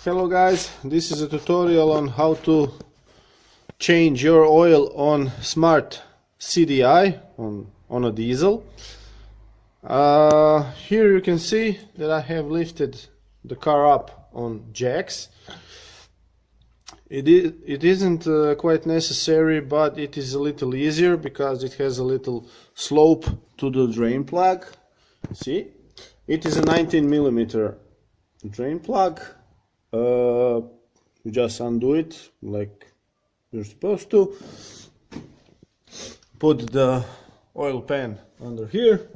Hello guys, this is a tutorial on how to change your oil on smart CDI on a diesel. Here you can see that I have lifted the car up on jacks. It isn't quite necessary, but it is a little easier because it has a little slope to the drain plug. See, it is a 19mm drain plug. You just undo it like you're supposed to. Put the oil pan under here,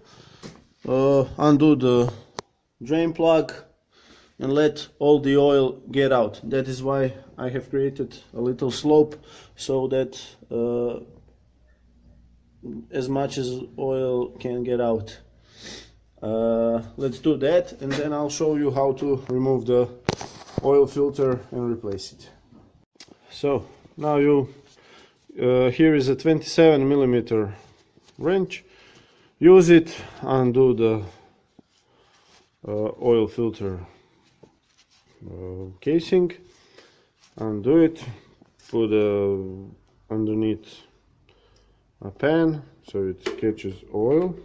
undo the drain plug and let all the oil get out. That is why I have created a little slope, so that as much as oil can get out. Let's do that, and then I'll show you how to remove the oil filter and replace it. So now here is a 27mm wrench. Use it, undo the oil filter casing, undo it, put underneath a pan so it catches oil.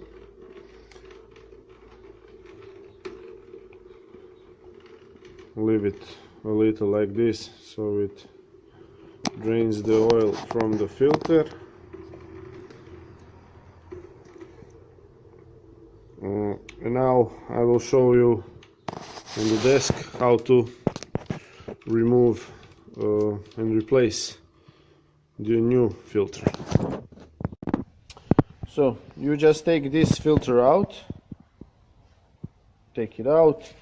Leave it a little like this so it drains the oil from the filter. And now I will show you on the desk how to remove and replace the new filter. So you just take this filter out, take it out.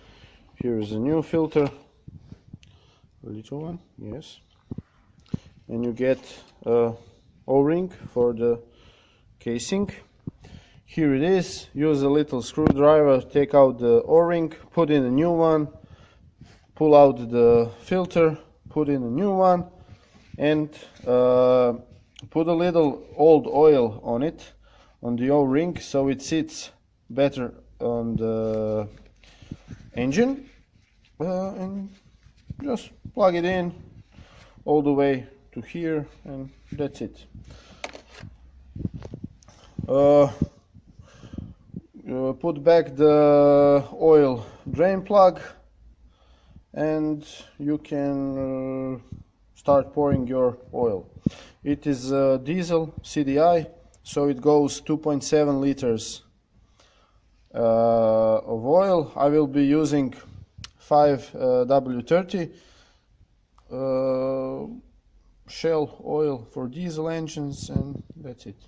Here is a new filter, a little one, yes, and you get a O-ring for the casing. Here it is. Use a little screwdriver, take out the O-ring, put in a new one, pull out the filter, put in a new one, and put a little old oil on it, on the O-ring, so it sits better on the engine, and just plug it in all the way to here, and that's it. Put back the oil drain plug, and you can start pouring your oil. It is a diesel CDI, so it goes 2.7 liters of oil. I will be using 5W30 Shell oil for diesel engines, and that's it.